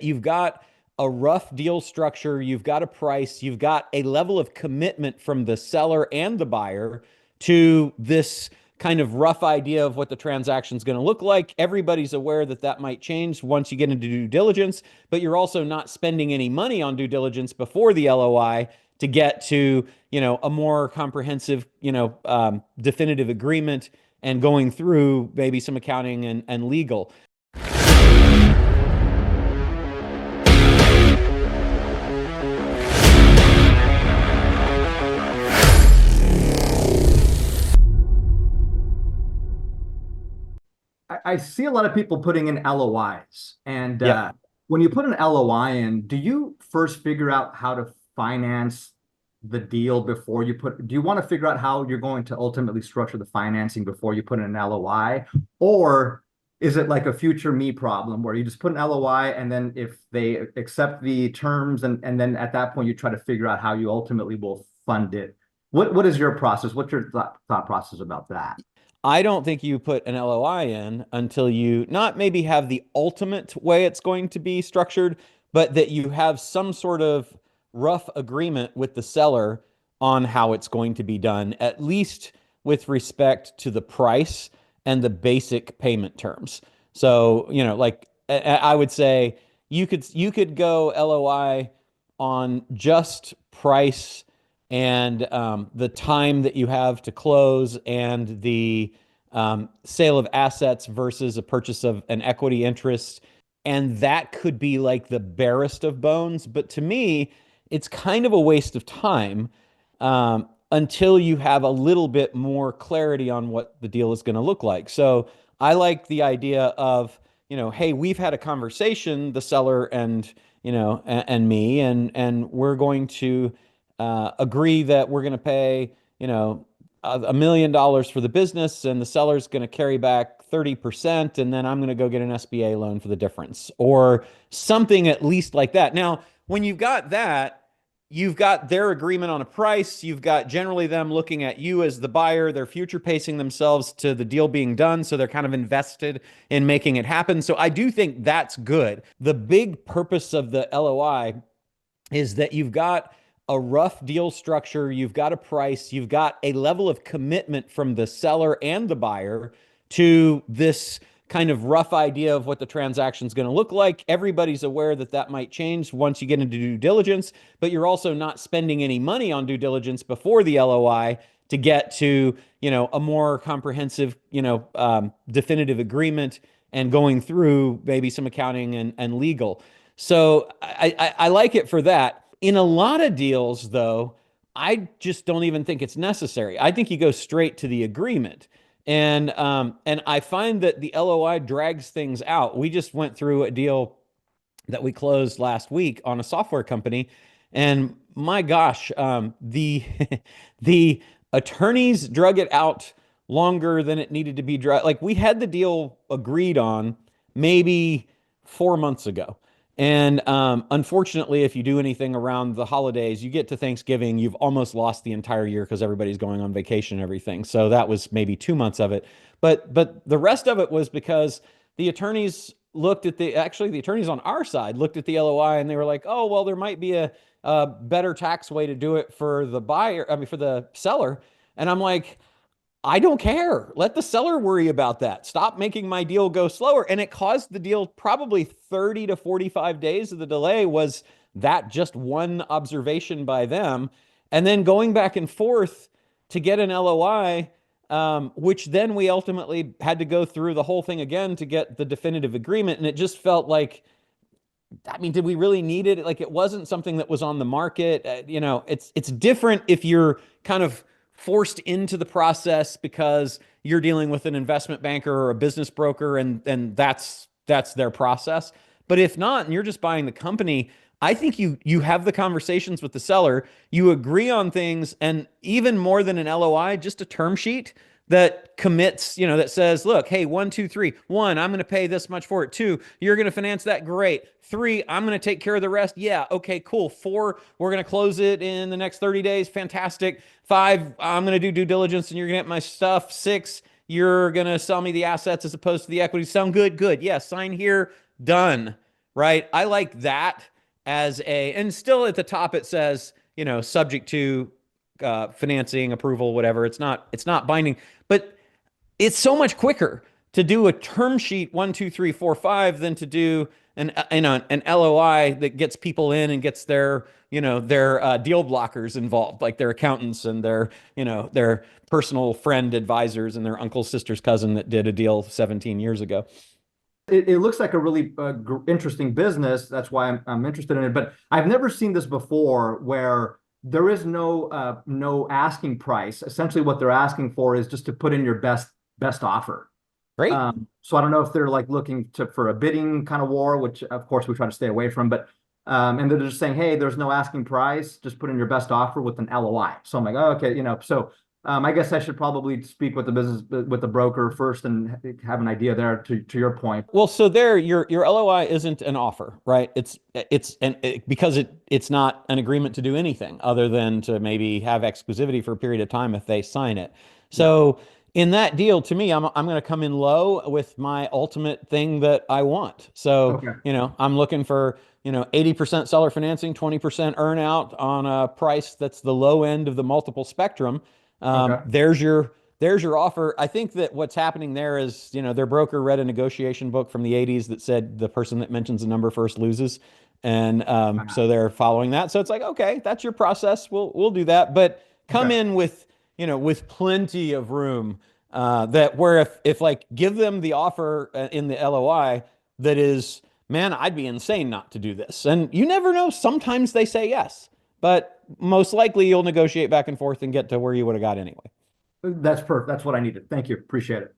You've got a rough deal structure, you've got a price, you've got a level of commitment from the seller and the buyer to this kind of rough idea of what the transaction is going to look like. Everybody's aware that that might change once you get into due diligence, but you're also not spending any money on due diligence before the LOI to get to, a more comprehensive, definitive agreement and going through maybe some accounting and legal. I see a lot of people putting in LOIs. And Yep. when you put an LOI in, do you first figure out how to finance the deal before you do you want to figure out how you're going to ultimately structure the financing before you put in an LOI? Or is it like a future me problem where you just put an LOI and then if they accept the terms and then at that point you try to figure out how you ultimately will fund it? What is your process? What's your thought process about that? I don't think you put an LOI in until you not maybe have the ultimate way it's going to be structured, but that you have some sort of rough agreement with the seller on how it's going to be done, at least with respect to the price and the basic payment terms. So, like I would say you could go LOI on just price and the time that you have to close and the sale of assets versus a purchase of an equity interest. And that could be like the barest of bones. But to me, it's kind of a waste of time until you have a little bit more clarity on what the deal is going to look like. So I like the idea of, hey, we've had a conversation, the seller and me, and we're going to agree that we're going to pay, $1 million for the business, and the seller's going to carry back 30%, and then I'm going to go get an SBA loan for the difference, or something at least like that. Now, when you've got that, you've got their agreement on a price. You've got generally them looking at you as the buyer. They're future pacing themselves to the deal being done. So they're kind of invested in making it happen. So I do think that's good. The big purpose of the LOI is that you've got a rough deal structure, you've got a price, you've got a level of commitment from the seller and the buyer to this kind of rough idea of what the transaction is going to look like. Everybody's aware that that might change once you get into due diligence, but you're also not spending any money on due diligence before the LOI to get to, a more comprehensive, definitive agreement and going through maybe some accounting and legal. So I like it for that. In a lot of deals, though, I just don't even think it's necessary. I think you go straight to the agreement. And I find that the LOI drags things out. We just went through a deal that we closed last week on a software company, and my gosh, the the attorneys drug it out longer than it needed to be drug. Like we had the deal agreed on maybe 4 months ago. And unfortunately, if you do anything around the holidays, you get to Thanksgiving, you've almost lost the entire year because everybody's going on vacation and everything. So that was maybe 2 months of it. But the rest of it was because the attorneys looked at the attorneys on our side looked at the LOI and they were like, oh, well, there might be a better tax way to do it for the buyer, I mean, for the seller. And I'm like, I don't care. Let the seller worry about that. Stop making my deal go slower. And it caused the deal probably 30 to 45 days of the delay was that just one observation by them. And then going back and forth to get an LOI, which then we ultimately had to go through the whole thing again to get the definitive agreement. And it just felt like, I mean, did we really need it? Like it wasn't something that was on the market. It's different if you're kind of forced into the process because you're dealing with an investment banker or a business broker and that's their process. But if not, and you're just buying the company, I think you have the conversations with the seller, you agree on things, and even more than an LOI, just a term sheet that commits, that says, look, hey, 1, 2, 3. 1, I'm going to pay this much for it. 2, you're going to finance that. Great. 3, I'm going to take care of the rest. Yeah. Okay, cool. 4, we're going to close it in the next 30 days. Fantastic. 5, I'm going to do due diligence and you're going to get my stuff. 6, you're going to sell me the assets as opposed to the equity. Sound good? Good. Yeah. Sign here. Done. right? I like that as a, and still at the top it says, subject to financing approval, whatever. It's not binding, but it's so much quicker to do a term sheet 1, 2, 3, 4, 5 than to do an LOI that gets people in and gets their deal blockers involved, like their accountants and their personal friend advisors and their uncle, sister's cousin that did a deal 17 years ago. It looks like a really interesting business. That's why I'm interested in it. But I've never seen this before where there is no asking price. Essentially, what they're asking for is just to put in your best offer. Great. So I don't know if they're like looking for a bidding kind of war, which of course we try to stay away from. But and they're just saying, hey, there's no asking price. Just put in your best offer with an LOI. So I'm like, oh, okay, so. I guess I should probably speak with the broker first and have an idea there to your point. Well, so there, your LOI isn't an offer, right? Because it's not an agreement to do anything other than to maybe have exclusivity for a period of time if they sign it. Yeah. So in that deal, to me, I'm going to come in low with my ultimate thing that I want. So, Okay. I'm looking for 80% seller financing, 20% earn out on a price that's the low end of the multiple spectrum. Okay. There's your offer. I think that what's happening there is, their broker read a negotiation book from the 80s that said the person that mentions the number first loses. And Uh, so they're following that. So it's like, okay, that's your process. We'll do that. But come okay. in with plenty of room that where if like give them the offer in the LOI that is, man, I'd be insane not to do this. And you never know. Sometimes they say yes, but most likely you'll negotiate back and forth and get to where you would have got anyway. That's perfect. That's what I needed. Thank you. Appreciate it.